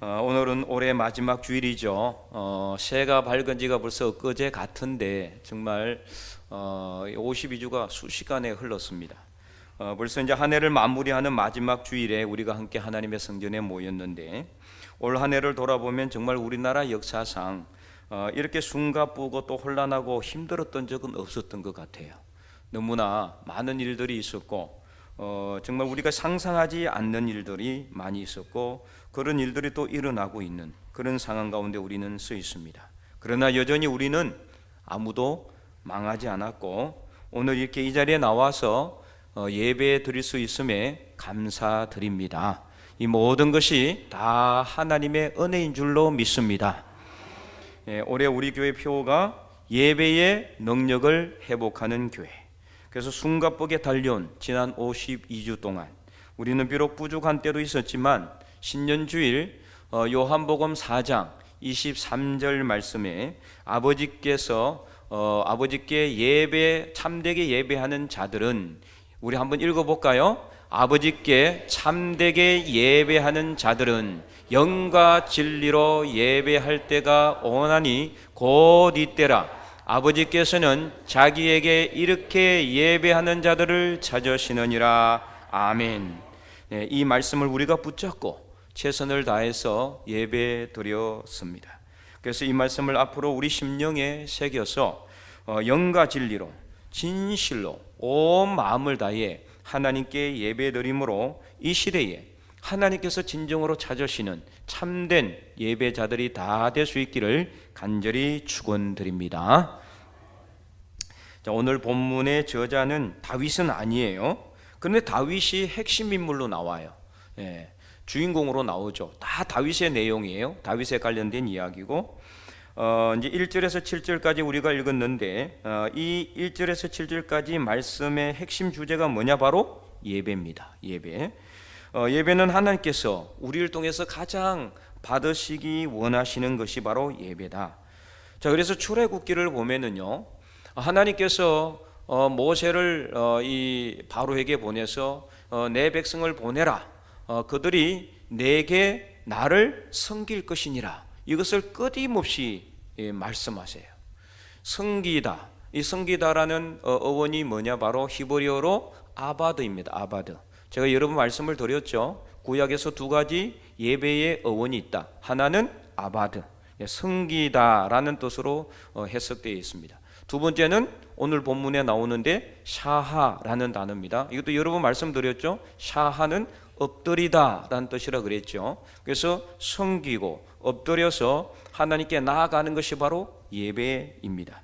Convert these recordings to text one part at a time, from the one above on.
오늘은 올해 마지막 주일이죠. 새해가 밝은 지가 벌써 엊그제 같은데 정말 52주가 순식간에 흘렀습니다. 벌써 이제 한 해를 마무리하는 마지막 주일에 우리가 함께 하나님의 성전에 모였는데, 올 한 해를 돌아보면 정말 우리나라 역사상 이렇게 숨가쁘고 또 혼란하고 힘들었던 적은 없었던 것 같아요. 너무나 많은 일들이 있었고 정말 우리가 상상하지 않는 일들이 많이 있었고, 그런 일들이 또 일어나고 있는 그런 상황 가운데 우리는 서 있습니다. 그러나 여전히 우리는 아무도 망하지 않았고, 오늘 이렇게 이 자리에 나와서 예배 드릴 수 있음에 감사드립니다. 이 모든 것이 다 하나님의 은혜인 줄로 믿습니다. 올해 우리 교회 표어가 예배의 능력을 회복하는 교회. 그래서 숨가쁘게 달려온 지난 52주 동안 우리는 비록 부족한 때도 있었지만, 신년주일 요한복음 4장 23절 말씀에 아버지께 참되게 예배하는 자들은, 우리 한번 읽어볼까요? 아버지께 참되게 예배하는 자들은 영과 진리로 예배할 때가 오나니 곧 이때라. 아버지께서는 자기에게 이렇게 예배하는 자들을 찾으시느니라. 아멘. 이 말씀을 우리가 붙잡고 최선을 다해서 예배 드렸습니다. 그래서 이 말씀을 앞으로 우리 심령에 새겨서 영과 진리로 진실로 온 마음을 다해 하나님께 예배 드림으로 이 시대에 하나님께서 진정으로 찾으시는 참된 예배자들이 다 될 수 있기를 간절히 축원드립니다. 자, 오늘 본문의 저자는 다윗은 아니에요. 그런데 다윗이 핵심 인물로 나와요. 주인공으로 나오죠. 다 다윗의 내용이에요. 다윗에 관련된 이야기고, 이제 1절에서 7절까지 우리가 읽었는데, 이 1절에서 7절까지 말씀의 핵심 주제가 뭐냐? 바로 예배입니다. 예배는 하나님께서 우리를 통해서 가장 받으시기 원하시는 것이 바로 예배다. 자, 그래서 출애굽기를 보면은요, 하나님께서 모세를 이 바로에게 보내서 내 백성을 보내라. 그들이 내게 나를 섬길 것이니라. 이것을 끊임없이 말씀하세요. 섬기다. 이 섬기다라는 어원이 뭐냐? 바로 히브리어로 아바드입니다. 아바드. 제가 여러 번 말씀을 드렸죠. 구약에서 두 가지 예배의 어원이 있다. 하나는 아바드, 섬기다라는 뜻으로 해석되어 있습니다. 두 번째는 오늘 본문에 나오는데 샤하라는 단어입니다. 이것도 여러 번 말씀드렸죠. 샤하는 엎드리다 라는 뜻이라 그랬죠. 그래서 섬기고 엎드려서 하나님께 나아가는 것이 바로 예배입니다.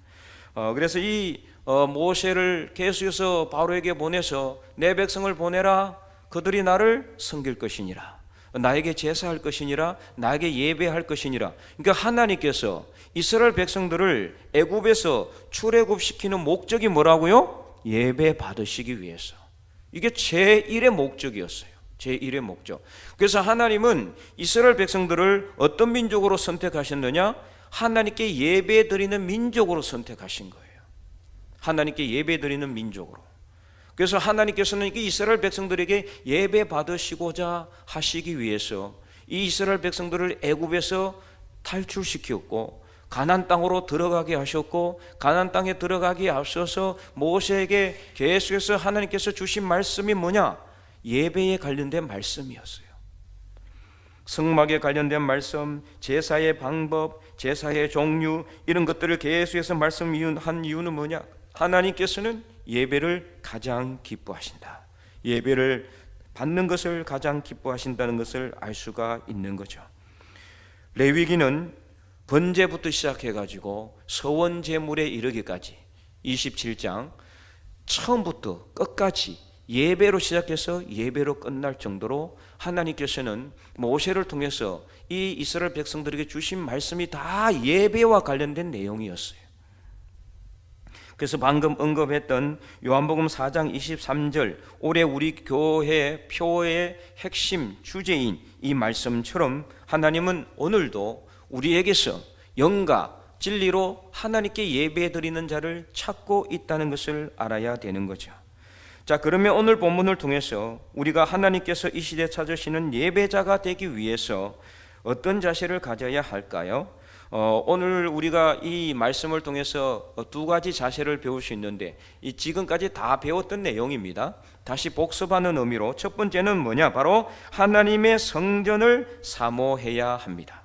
그래서 이 모세를 계속해서 바로에게 보내서 내 백성을 보내라. 그들이 나를 섬길 것이니라. 나에게 제사할 것이니라. 나에게 예배할 것이니라. 그러니까 하나님께서 이스라엘 백성들을 애굽에서 출애굽시키는 목적이 뭐라고요? 예배 받으시기 위해서. 이게 제1의 목적이었어요. 제1의 목적. 그래서 하나님은 이스라엘 백성들을 어떤 민족으로 선택하셨느냐? 하나님께 예배 드리는 민족으로 선택하신 거예요. 하나님께 예배 드리는 민족으로. 그래서 하나님께서는 이스라엘 백성들에게 예배 받으시고자 하시기 위해서 이 이스라엘 백성들을 애굽에서 탈출시켰고, 가나안 땅으로 들어가게 하셨고, 가나안 땅에 들어가기에 앞서서 모세에게 계속해서 하나님께서 주신 말씀이 뭐냐? 예배에 관련된 말씀이었어요. 성막에 관련된 말씀, 제사의 방법, 제사의 종류, 이런 것들을 계속해서 말씀한 이유는 뭐냐? 하나님께서는 예배를 가장 기뻐하신다. 예배를 받는 것을 가장 기뻐하신다는 것을 알 수가 있는 거죠. 레위기는 번제부터 시작해가지고 서원 제물에 이르기까지 27장 처음부터 끝까지 예배로 시작해서 예배로 끝날 정도로 하나님께서는 모세를 통해서 이 이스라엘 백성들에게 주신 말씀이 다 예배와 관련된 내용이었어요. 그래서 방금 언급했던 요한복음 4장 23절, 올해 우리 교회 표의 핵심 주제인 이 말씀처럼 하나님은 오늘도 우리에게서 영과 진리로 하나님께 예배드리는 자를 찾고 있다는 것을 알아야 되는 거죠. 자, 그러면 오늘 본문을 통해서 우리가 하나님께서 이 시대에 찾으시는 예배자가 되기 위해서 어떤 자세를 가져야 할까요? 오늘 우리가 이 말씀을 통해서 두 가지 자세를 배울 수 있는데 이 지금까지 다 배웠던 내용입니다. 다시 복습하는 의미로 첫 번째는 뭐냐? 바로 하나님의 성전을 사모해야 합니다.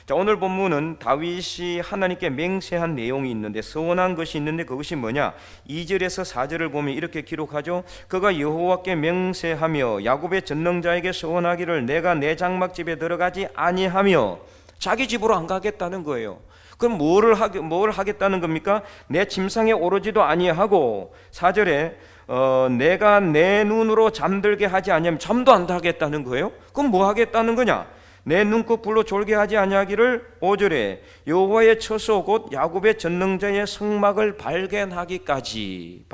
자, 오늘 본문은 다윗이 하나님께 맹세한 내용이 있는데 서원한 것이 있는데 그것이 뭐냐? 2절에서 4절을 보면 이렇게 기록하죠. 그가 여호와께 맹세하며 야곱의 전능자에게 서원하기를 내가 내 장막집에 들어가지 아니하며 자기 집으로 안 가겠다는 거예요. 그럼 뭘 하겠다는 겁니까? 내 침상에 오르지도 아니하고 4절에 내가 내 눈으로 잠들게 하지 아니하면 잠도 안 자겠다는 거예요. 그럼 뭐 하겠다는 거냐? 내 눈꽃 불로 졸게 하지 아니하기를 5절에 여호와의 처소 곧 야곱의 전능자의 성막을 발견하기까지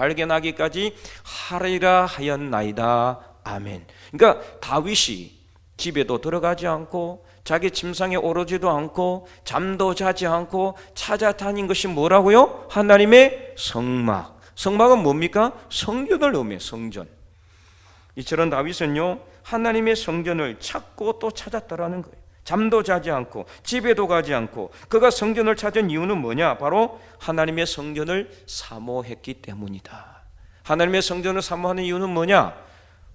하리라 하였나이다. 아멘. 그러니까 다윗이 집에도 들어가지 않고 자기 침상에 오르지도 않고 잠도 자지 않고 찾아다닌 것이 뭐라고요? 하나님의 성막. 성막은 뭡니까? 성전을 의미해요. 성전. 이처럼 다윗은요 하나님의 성전을 찾고 또 찾았다라는 거예요. 잠도 자지 않고 집에도 가지 않고 그가 성전을 찾은 이유는 뭐냐? 바로 하나님의 성전을 사모했기 때문이다. 하나님의 성전을 사모하는 이유는 뭐냐?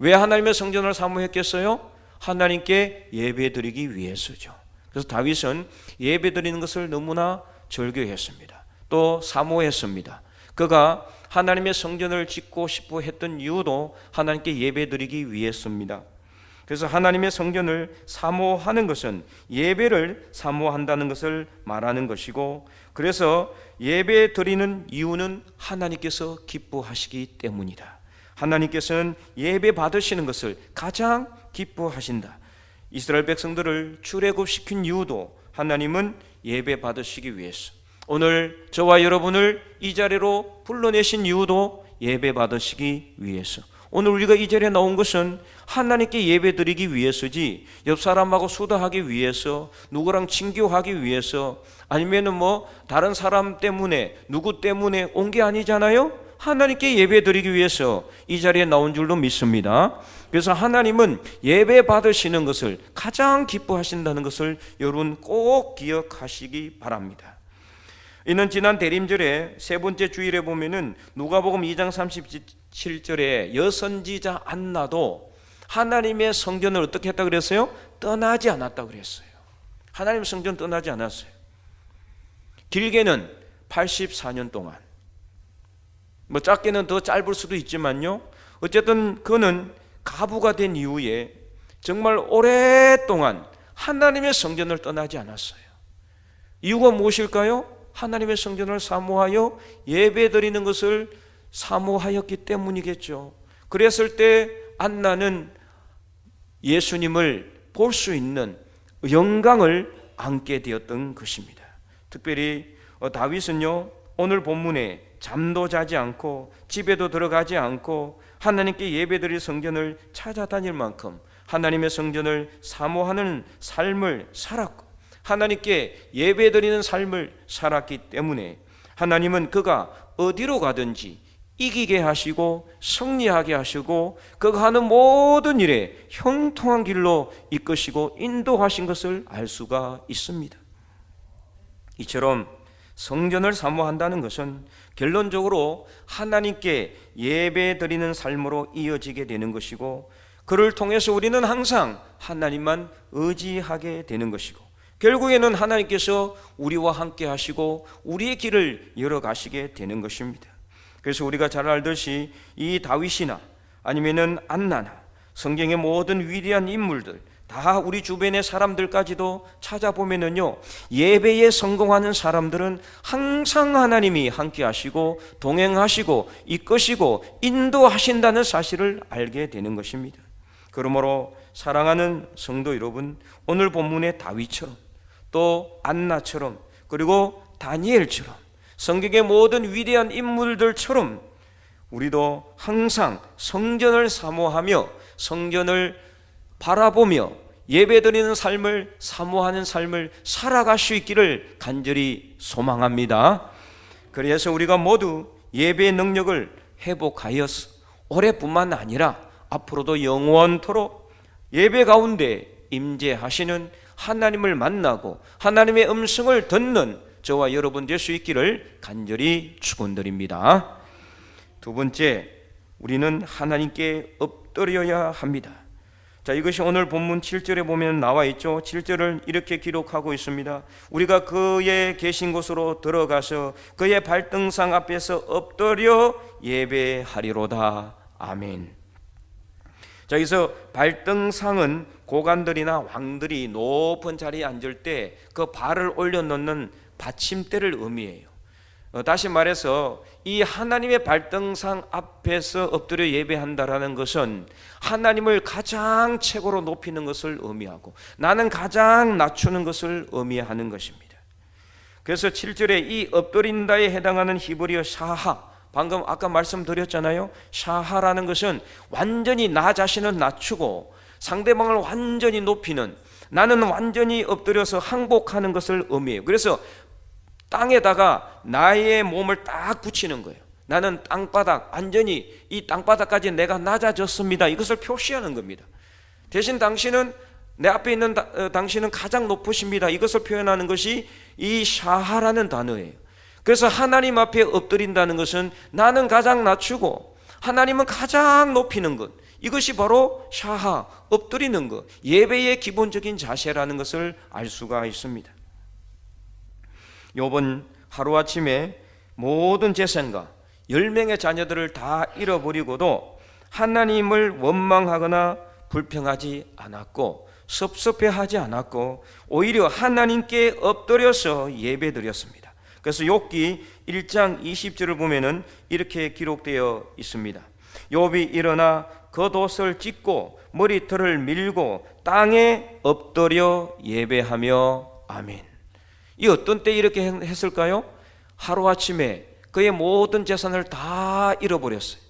왜 하나님의 성전을 사모했겠어요? 하나님께 예배드리기 위해서죠. 그래서 다윗은 예배드리는 것을 너무나 즐겨했습니다. 또 사모했습니다. 그가 하나님의 성전을 짓고 싶어 했던 이유도 하나님께 예배드리기 위해서입니다. 그래서 하나님의 성전을 사모하는 것은 예배를 사모한다는 것을 말하는 것이고, 그래서 예배 드리는 이유는 하나님께서 기뻐하시기 때문이다. 하나님께서는 예배 받으시는 것을 가장 기뻐하신다. 이스라엘 백성들을 출애굽시킨 이유도 하나님은 예배 받으시기 위해서, 오늘 저와 여러분을 이 자리로 불러내신 이유도 예배 받으시기 위해서, 오늘 우리가 이 자리에 나온 것은 하나님께 예배드리기 위해서지 옆 사람하고 수다하기 위해서, 누구랑 친교하기 위해서, 아니면은 뭐 다른 사람 때문에 누구 때문에 온 게 아니잖아요. 하나님께 예배드리기 위해서 이 자리에 나온 줄로 믿습니다. 그래서 하나님은 예배 받으시는 것을 가장 기뻐하신다는 것을 여러분 꼭 기억하시기 바랍니다. 이는 지난 대림절에 세 번째 주일에 보면은 누가복음 2장 37절에 여선지자 안나도 하나님의 성전을 어떻게 했다 그랬어요? 떠나지 않았다 그랬어요. 하나님의 성전 떠나지 않았어요. 길게는 84년 동안, 뭐 짧게는 더 짧을 수도 있지만요, 어쨌든 그는 가부가 된 이후에 정말 오랫동안 하나님의 성전을 떠나지 않았어요. 이유가 무엇일까요? 하나님의 성전을 사모하여 예배드리는 것을 사모하였기 때문이겠죠. 그랬을 때 안나는 예수님을 볼 수 있는 영광을 안게 되었던 것입니다. 특별히 다윗은요, 오늘 본문에 잠도 자지 않고 집에도 들어가지 않고 하나님께 예배드릴 성전을 찾아다닐 만큼 하나님의 성전을 사모하는 삶을 살았고, 하나님께 예배드리는 삶을 살았기 때문에 하나님은 그가 어디로 가든지 이기게 하시고 승리하게 하시고 그가 하는 모든 일에 형통한 길로 이끄시고 인도하신 것을 알 수가 있습니다. 이처럼 성전을 사모한다는 것은 결론적으로 하나님께 예배드리는 삶으로 이어지게 되는 것이고, 그를 통해서 우리는 항상 하나님만 의지하게 되는 것이고, 결국에는 하나님께서 우리와 함께 하시고 우리의 길을 열어가시게 되는 것입니다. 그래서 우리가 잘 알듯이 이 다윗이나 아니면은 안나나 성경의 모든 위대한 인물들 다 우리 주변의 사람들까지도 찾아보면은요, 예배에 성공하는 사람들은 항상 하나님이 함께 하시고 동행하시고 이끄시고 인도하신다는 사실을 알게 되는 것입니다. 그러므로 사랑하는 성도 여러분, 오늘 본문의 다윗처럼 또 안나처럼 그리고 다니엘처럼 성경의 모든 위대한 인물들처럼 우리도 항상 성전을 사모하며 성전을 바라보며 예배드리는 삶을 사모하는 삶을 살아갈 수 있기를 간절히 소망합니다. 그래서 우리가 모두 예배의 능력을 회복하여서 올해뿐만 아니라 앞으로도 영원토록 예배 가운데 임재하시는 하나님을 만나고 하나님의 음성을 듣는 저와 여러분 될 수 있기를 간절히 축원드립니다. 두 번째, 우리는 하나님께 엎드려야 합니다. 자, 이것이 오늘 본문 7절에 보면 나와 있죠. 7절을 이렇게 기록하고 있습니다. 우리가 그의 계신 곳으로 들어가서 그의 발등상 앞에서 엎드려 예배하리로다. 아멘. 자, 여기서 발등상은 고관들이나 왕들이 높은 자리에 앉을 때 그 발을 올려놓는 받침대를 의미해요. 다시 말해서 이 하나님의 발등상 앞에서 엎드려 예배한다라는 것은 하나님을 가장 최고로 높이는 것을 의미하고 나는 가장 낮추는 것을 의미하는 것입니다. 그래서 7절에 이 엎드린다에 해당하는 히브리어 샤하, 방금 아까 말씀드렸잖아요. 샤하라는 것은 완전히 나 자신을 낮추고 상대방을 완전히 높이는, 나는 완전히 엎드려서 항복하는 것을 의미해요. 그래서 땅에다가 나의 몸을 딱 붙이는 거예요. 나는 땅바닥, 완전히 이 땅바닥까지 내가 낮아졌습니다. 이것을 표시하는 겁니다. 대신 당신은, 내 앞에 있는 당신은 가장 높으십니다. 이것을 표현하는 것이 이 샤하라는 단어예요. 그래서 하나님 앞에 엎드린다는 것은 나는 가장 낮추고 하나님은 가장 높이는 것, 이것이 바로 샤하, 엎드리는 것, 예배의 기본적인 자세라는 것을 알 수가 있습니다. 요번 하루아침에 모든 재산과 10명의 자녀들을 다 잃어버리고도 하나님을 원망하거나 불평하지 않았고 섭섭해하지 않았고 오히려 하나님께 엎드려서 예배드렸습니다. 그래서 욥기 1장 20절을 보면은 이렇게 기록되어 있습니다. 욥이 일어나 겉옷을 찢고 머리털을 밀고 땅에 엎드려 예배하며 아멘. 이 어떤 때 이렇게 했을까요? 하루아침에 그의 모든 재산을 다 잃어버렸어요.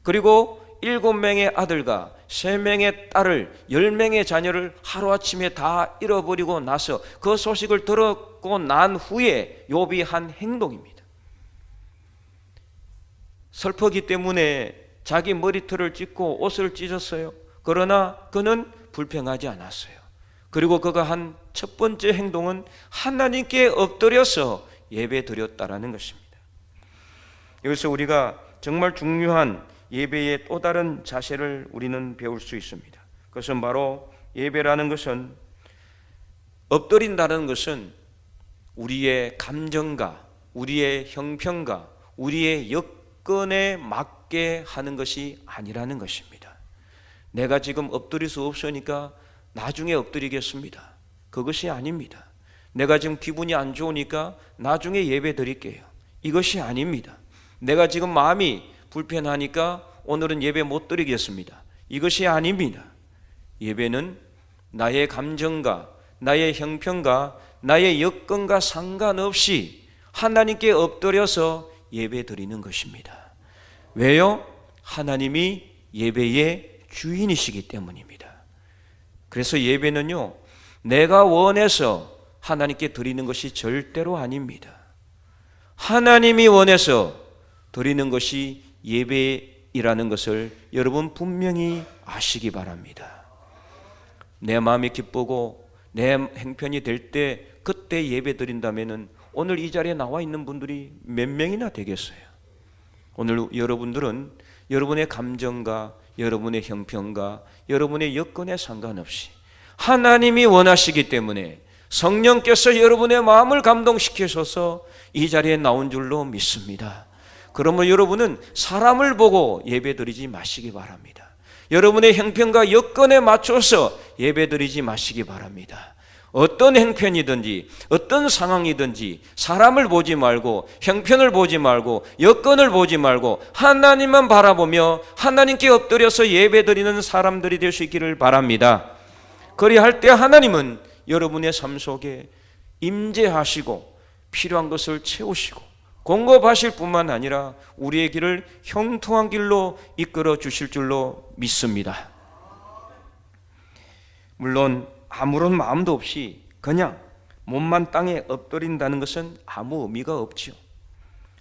그리고 7명의 아들과 3명의 딸을, 10명의 자녀를 하루아침에 다 잃어버리고 나서 그 소식을 들었고 난 후에 욥이 한 행동입니다. 슬프기 때문에 자기 머리털을 찢고 옷을 찢었어요. 그러나 그는 불평하지 않았어요. 그리고 그가 한 첫 번째 행동은 하나님께 엎드려서 예배 드렸다라는 것입니다. 여기서 우리가 정말 중요한 예배의 또 다른 자세를 우리는 배울 수 있습니다. 그것은 바로 예배라는 것은, 엎드린다는 것은 우리의 감정과 우리의 형편과 우리의 여건에 맞게 하는 것이 아니라는 것입니다. 내가 지금 엎드릴 수 없으니까 나중에 엎드리겠습니다. 그것이 아닙니다. 내가 지금 기분이 안 좋으니까 나중에 예배 드릴게요. 이것이 아닙니다. 내가 지금 마음이 불편하니까 오늘은 예배 못 드리겠습니다. 이것이 아닙니다. 예배는 나의 감정과 나의 형편과 나의 여건과 상관없이 하나님께 엎드려서 예배 드리는 것입니다. 왜요? 하나님이 예배의 주인이시기 때문입니다. 그래서 예배는요, 내가 원해서 하나님께 드리는 것이 절대로 아닙니다. 하나님이 원해서 드리는 것이 예배이라는 것을 여러분 분명히 아시기 바랍니다. 내 마음이 기쁘고 내 행편이 될 때 그때 예배 드린다면은 오늘 이 자리에 나와 있는 분들이 몇 명이나 되겠어요? 오늘 여러분들은 여러분의 감정과 여러분의 형편과 여러분의 여건에 상관없이 하나님이 원하시기 때문에 성령께서 여러분의 마음을 감동시키셔서 이 자리에 나온 줄로 믿습니다. 그러면 여러분은 사람을 보고 예배드리지 마시기 바랍니다. 여러분의 형편과 여건에 맞춰서 예배드리지 마시기 바랍니다. 어떤 형편이든지 어떤 상황이든지 사람을 보지 말고 형편을 보지 말고 여건을 보지 말고 하나님만 바라보며 하나님께 엎드려서 예배드리는 사람들이 될 수 있기를 바랍니다. 그리할 때 하나님은 여러분의 삶 속에 임재하시고 필요한 것을 채우시고 공급하실 뿐만 아니라 우리의 길을 형통한 길로 이끌어 주실 줄로 믿습니다. 물론 아무런 마음도 없이 그냥 몸만 땅에 엎드린다는 것은 아무 의미가 없지요.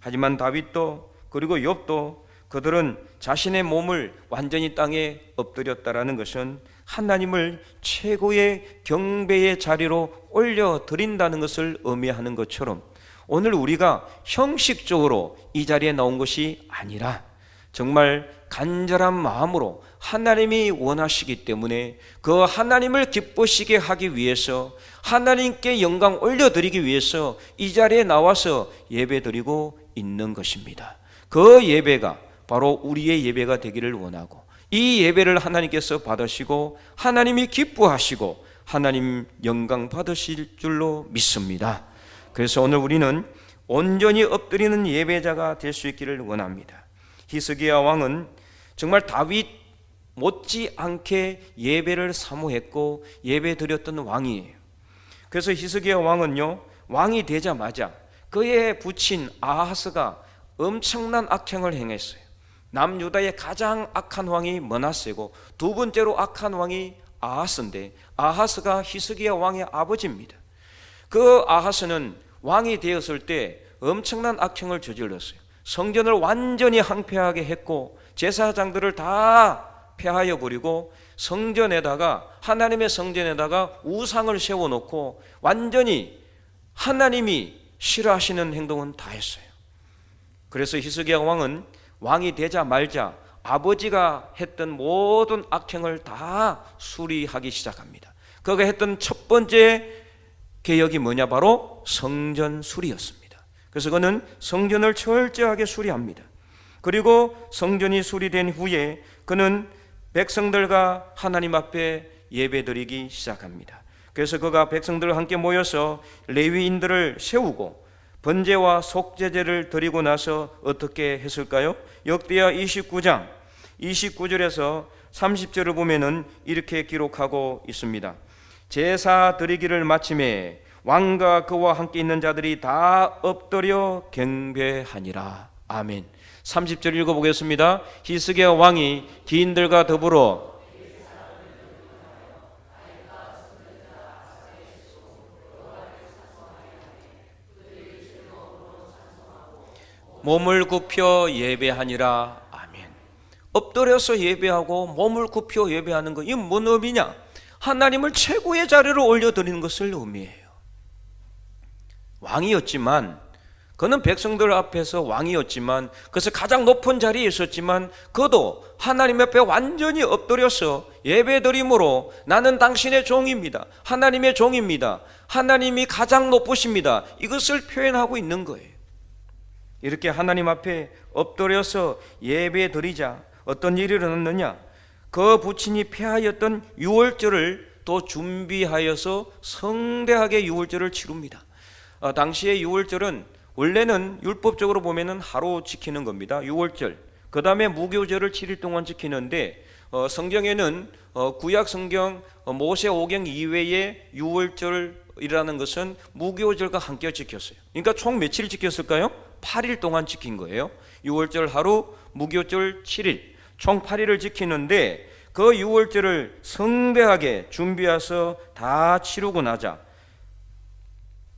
하지만 다윗도 그리고 욥도 그들은 자신의 몸을 완전히 땅에 엎드렸다라는 것은 하나님을 최고의 경배의 자리로 올려드린다는 것을 의미하는 것처럼 오늘 우리가 형식적으로 이 자리에 나온 것이 아니라 정말 간절한 마음으로 하나님이 원하시기 때문에 그 하나님을 기쁘시게 하기 위해서 하나님께 영광 올려드리기 위해서 이 자리에 나와서 예배드리고 있는 것입니다. 그 예배가 바로 우리의 예배가 되기를 원하고 이 예배를 하나님께서 받으시고 하나님이 기뻐하시고 하나님 영광 받으실 줄로 믿습니다. 그래서 오늘 우리는 온전히 엎드리는 예배자가 될 수 있기를 원합니다. 히스기야 왕은 정말 다윗 못지않게 예배를 사모했고 예배드렸던 왕이에요. 그래서 히스기야 왕은요, 왕이 되자마자 그의 부친 아하스가 엄청난 악행을 행했어요. 남유다의 가장 악한 왕이 므낫세고 두 번째로 악한 왕이 아하스인데 아하스가 히스기야 왕의 아버지입니다. 그 아하스는 왕이 되었을 때 엄청난 악행을 저질렀어요. 성전을 완전히 항폐하게 했고 제사장들을 다 폐하여 버리고 성전에다가 하나님의 성전에다가 우상을 세워놓고 완전히 하나님이 싫어하시는 행동은 다 했어요. 그래서 히스기야 왕은 왕이 되자 말자 아버지가 했던 모든 악행을 다 수리하기 시작합니다. 그가 했던 첫 번째 개혁이 뭐냐? 바로 성전 수리였습니다. 그래서 그는 성전을 철저하게 수리합니다. 그리고 성전이 수리된 후에 그는 백성들과 하나님 앞에 예배드리기 시작합니다. 그래서 그가 백성들과 함께 모여서 레위인들을 세우고 번제와 속죄제를 드리고 나서 어떻게 했을까요? 역대하 29장 29절에서 30절을 보면은 이렇게 기록하고 있습니다. 제사 드리기를 마침에 왕과 그와 함께 있는 자들이 다 엎드려 경배하니라. 아멘. 30절 읽어보겠습니다. 히스기야 왕이 기인들과 더불어 몸을 굽혀 예배하니라. 아멘. 엎드려서 예배하고 몸을 굽혀 예배하는 것, 이건 뭔 의미냐? 하나님을 최고의 자리로 올려드리는 것을 의미해요. 왕이었지만 그는 백성들 앞에서 왕이었지만 그래서 가장 높은 자리에 있었지만 그도 하나님 앞에 완전히 엎드려서 예배드림으로 나는 당신의 종입니다. 하나님의 종입니다. 하나님이 가장 높으십니다. 이것을 표현하고 있는 거예요. 이렇게 하나님 앞에 엎드려서 예배드리자 어떤 일이 일어났느냐? 그 부친이 폐하였던 유월절을 또 준비하여서 성대하게 유월절을 치릅니다. 당시의 유월절은 원래는 율법적으로 보면은 하루 지키는 겁니다. 유월절. 그 다음에 무교절을 7일 동안 지키는데 성경에는 구약 성경 모세 오경 이외에 유월절이라는 것은 무교절과 함께 지켰어요. 그러니까 총 며칠 지켰을까요? 8일 동안 지킨 거예요. 유월절 하루, 무교절 7일, 총 8일을 지키는데 그 유월절을 성대하게 준비해서 다 치르고 나자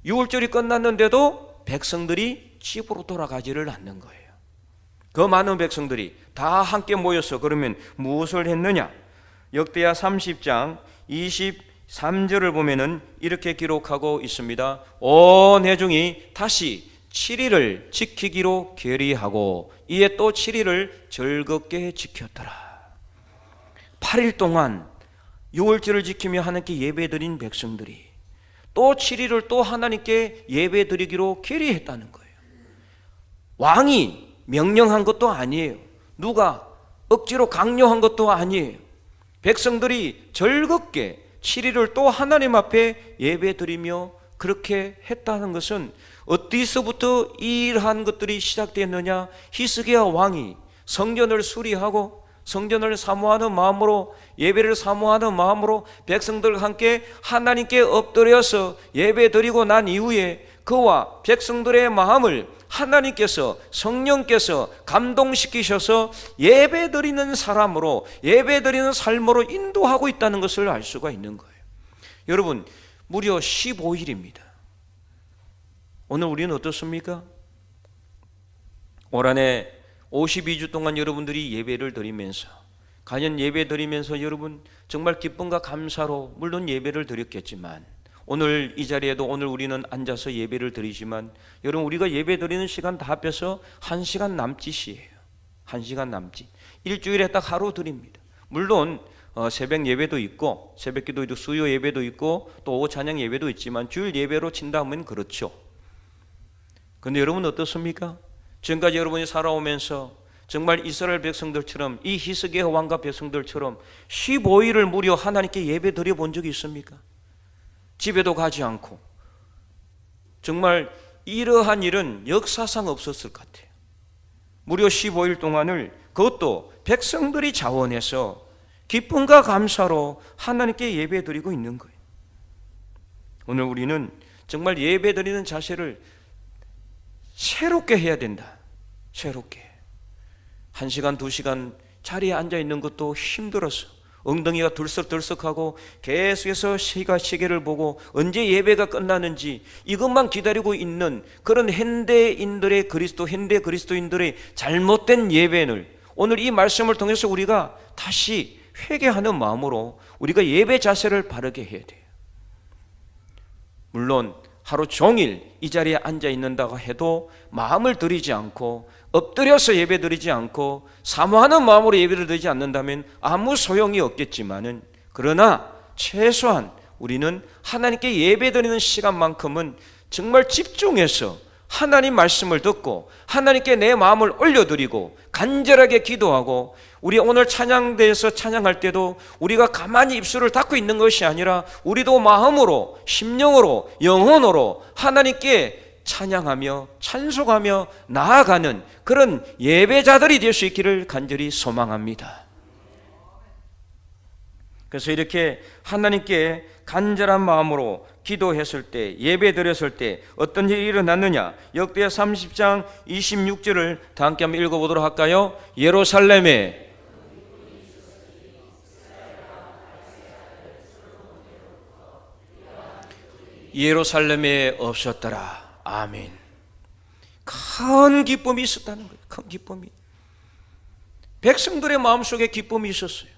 유월절이 끝났는데도 백성들이 집으로 돌아가지를 않는 거예요. 그 많은 백성들이 다 함께 모여서 그러면 무엇을 했느냐? 역대하 30장 23절을 보면은 이렇게 기록하고 있습니다. 온 회중이 다시 7일을 지키기로 결의하고 이에 또 7일을 즐겁게 지켰더라. 8일 동안 유월절을 지키며 하나님께 예배드린 백성들이 또 7일을 또 하나님께 예배드리기로 결의했다는 거예요. 왕이 명령한 것도 아니에요. 누가 억지로 강요한 것도 아니에요. 백성들이 즐겁게 7일을 또 하나님 앞에 예배드리며 그렇게 했다는 것은 어디서부터 이러한 것들이 시작됐느냐? 히스기야 왕이 성전을 수리하고 성전을 사모하는 마음으로 예배를 사모하는 마음으로 백성들과 함께 하나님께 엎드려서 예배드리고 난 이후에 그와 백성들의 마음을 하나님께서 성령께서 감동시키셔서 예배드리는 사람으로 예배드리는 삶으로 인도하고 있다는 것을 알 수가 있는 거예요. 여러분, 무려 15일입니다. 오늘 우리는 어떻습니까? 올 한해 52주 동안 여러분들이 예배를 드리면서 과연 예배 드리면서 여러분 정말 기쁨과 감사로 물론 예배를 드렸겠지만, 오늘 이 자리에도 오늘 우리는 앉아서 예배를 드리지만, 여러분 우리가 예배 드리는 시간 다 합해서 1시간 남짓이에요. 1시간 남짓. 일주일에 딱 하루 드립니다. 물론 새벽 예배도 있고 새벽 기도도 수요 예배도 있고 또 오후 찬양 예배도 있지만 주일 예배로 친다면 그렇죠. 그런데 여러분 어떻습니까? 지금까지 여러분이 살아오면서 정말 이스라엘 백성들처럼, 이 히스기야 왕과 백성들처럼 15일을 무려 하나님께 예배 드려 본 적이 있습니까? 집에도 가지 않고. 정말 이러한 일은 역사상 없었을 것 같아요. 무려 15일 동안을, 그것도 백성들이 자원해서 기쁨과 감사로 하나님께 예배 드리고 있는 거예요. 오늘 우리는 정말 예배 드리는 자세를 새롭게 해야 된다. 새롭게. 1시간, 2시간 자리에 앉아 있는 것도 힘들어서 엉덩이가 들썩들썩하고 계속해서 시계를 보고 언제 예배가 끝나는지 이것만 기다리고 있는 그런 현대 그리스도인들의 잘못된 예배를 오늘 이 말씀을 통해서 우리가 다시 회개하는 마음으로 우리가 예배 자세를 바르게 해야 돼요. 물론 하루 종일 이 자리에 앉아 있는다고 해도 마음을 들이지 않고 엎드려서 예배 드리지 않고 사모하는 마음으로 예배를 드리지 않는다면 아무 소용이 없겠지만은, 그러나 최소한 우리는 하나님께 예배 드리는 시간만큼은 정말 집중해서 하나님 말씀을 듣고 하나님께 내 마음을 올려드리고 간절하게 기도하고, 우리 오늘 찬양대에서 찬양할 때도 우리가 가만히 입술을 닫고 있는 것이 아니라 우리도 마음으로, 심령으로, 영혼으로 하나님께 찬양하며 찬송하며 나아가는 그런 예배자들이 될 수 있기를 간절히 소망합니다. 그래서 이렇게 하나님께 간절한 마음으로 기도했을 때, 예배 드렸을 때 어떤 일이 일어났느냐? 역대하 30장 26절을 다 함께 한번 읽어보도록 할까요? 예루살렘에 없었더라. 아멘. 큰 기쁨이 있었다는 거예요. 큰 기쁨이. 백성들의 마음속에 기쁨이 있었어요.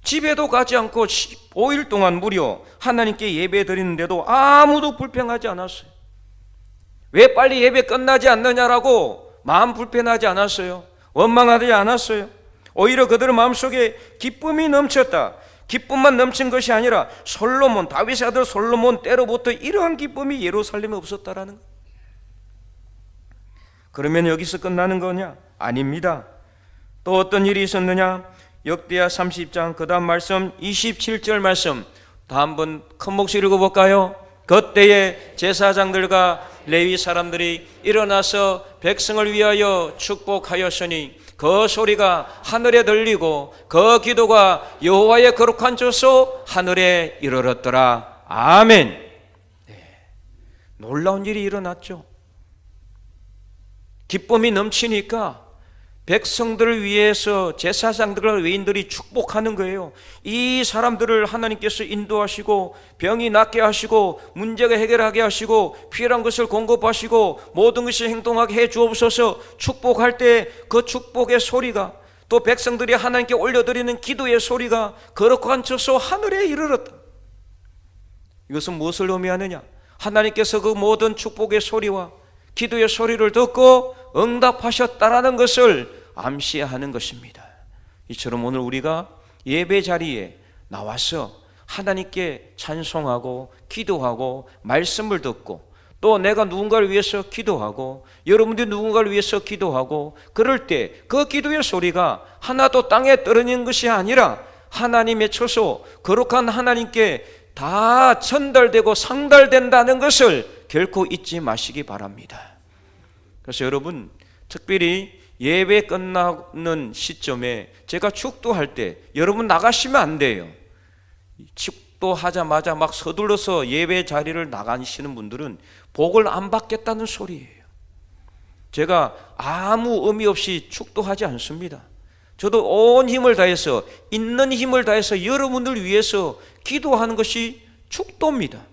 집에도 가지 않고 15일 동안 무려 하나님께 예배 드리는데도 아무도 불평하지 않았어요. 왜 빨리 예배 끝나지 않느냐라고 마음 불편하지 않았어요. 원망하지 않았어요. 오히려 그들의 마음속에 기쁨이 넘쳤다. 기쁨만 넘친 것이 아니라 솔로몬, 다윗의 아들 솔로몬 때로부터 이러한 기쁨이 예루살렘에 없었다라는 거예요. 그러면 여기서 끝나는 거냐? 아닙니다. 또 어떤 일이 있었느냐? 역대하 30장 그 다음 말씀 27절 말씀 다 한번 큰 목소리 읽어볼까요? 그때에 제사장들과 레위 사람들이 일어나서 백성을 위하여 축복하였으니 그 소리가 하늘에 들리고 그 기도가 여호와의 거룩한 저소 하늘에 이르렀더라. 아멘. 네. 놀라운 일이 일어났죠. 기쁨이 넘치니까 백성들을 위해서 제사장들과 레위인들이 축복하는 거예요. 이 사람들을 하나님께서 인도하시고 병이 낫게 하시고 문제가 해결하게 하시고 필요한 것을 공급하시고 모든 것이 행동하게 해 주옵소서. 축복할 때 그 축복의 소리가, 또 백성들이 하나님께 올려드리는 기도의 소리가 거룩한 저소 하늘에 이르렀다. 이것은 무엇을 의미하느냐? 하나님께서 그 모든 축복의 소리와 기도의 소리를 듣고 응답하셨다라는 것을 암시하는 것입니다. 이처럼 오늘 우리가 예배 자리에 나와서 하나님께 찬송하고 기도하고 말씀을 듣고, 또 내가 누군가를 위해서 기도하고 여러분들이 누군가를 위해서 기도하고, 그럴 때 그 기도의 소리가 하나도 땅에 떨어지는 것이 아니라 하나님의 처소 거룩한 하나님께 다 전달되고 상달된다는 것을 결코 잊지 마시기 바랍니다. 그래서 여러분, 특별히 예배 끝나는 시점에 제가 축도할 때 여러분 나가시면 안 돼요. 축도하자마자 막 서둘러서 예배 자리를 나가시는 분들은 복을 안 받겠다는 소리예요. 제가 아무 의미 없이 축도하지 않습니다. 저도 온 힘을 다해서, 있는 힘을 다해서 여러분들 위해서 기도하는 것이 축도입니다.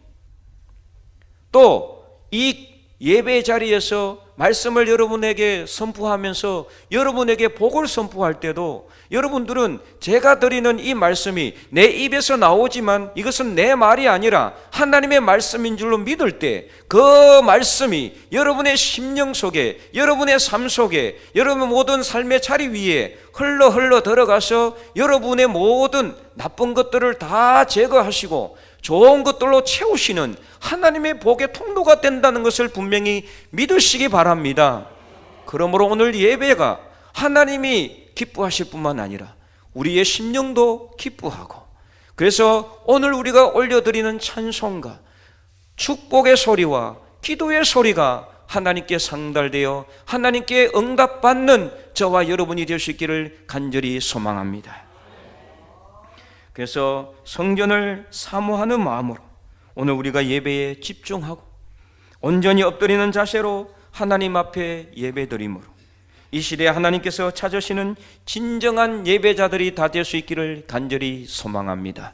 또 이 예배 자리에서 말씀을 여러분에게 선포하면서 여러분에게 복을 선포할 때도 여러분들은 제가 드리는 이 말씀이 내 입에서 나오지만 이것은 내 말이 아니라 하나님의 말씀인 줄로 믿을 때 그 말씀이 여러분의 심령 속에, 여러분의 삶 속에, 여러분의 모든 삶의 자리 위에 흘러 들어가서 여러분의 모든 나쁜 것들을 다 제거하시고 좋은 것들로 채우시는 하나님의 복의 통로가 된다는 것을 분명히 믿으시기 바랍니다. 그러므로 오늘 예배가 하나님이 기뻐하실 뿐만 아니라 우리의 심령도 기뻐하고, 그래서 오늘 우리가 올려드리는 찬송가, 축복의 소리와 기도의 소리가 하나님께 상달되어 하나님께 응답받는 저와 여러분이 될 수 있기를 간절히 소망합니다. 그래서 성전을 사모하는 마음으로 오늘 우리가 예배에 집중하고 온전히 엎드리는 자세로 하나님 앞에 예배드림으로 이 시대에 하나님께서 찾으시는 진정한 예배자들이 다 될 수 있기를 간절히 소망합니다.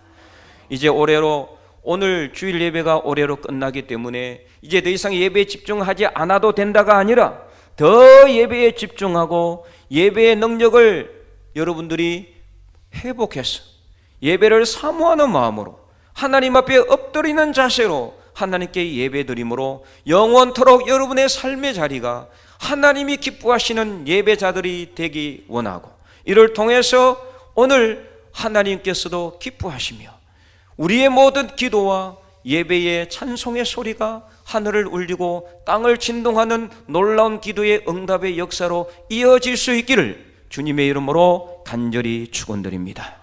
이제 올해로 오늘 주일 예배가 올해로 끝나기 때문에 이제 더 이상 예배에 집중하지 않아도 된다가 아니라 더 예배에 집중하고 예배의 능력을 여러분들이 회복해서 예배를 사모하는 마음으로 하나님 앞에 엎드리는 자세로 하나님께 예배드림으로 영원토록 여러분의 삶의 자리가 하나님이 기뻐하시는 예배자들이 되기 원하고, 이를 통해서 오늘 하나님께서도 기뻐하시며 우리의 모든 기도와 예배의 찬송의 소리가 하늘을 울리고 땅을 진동하는 놀라운 기도의 응답의 역사로 이어질 수 있기를 주님의 이름으로 간절히 축원드립니다.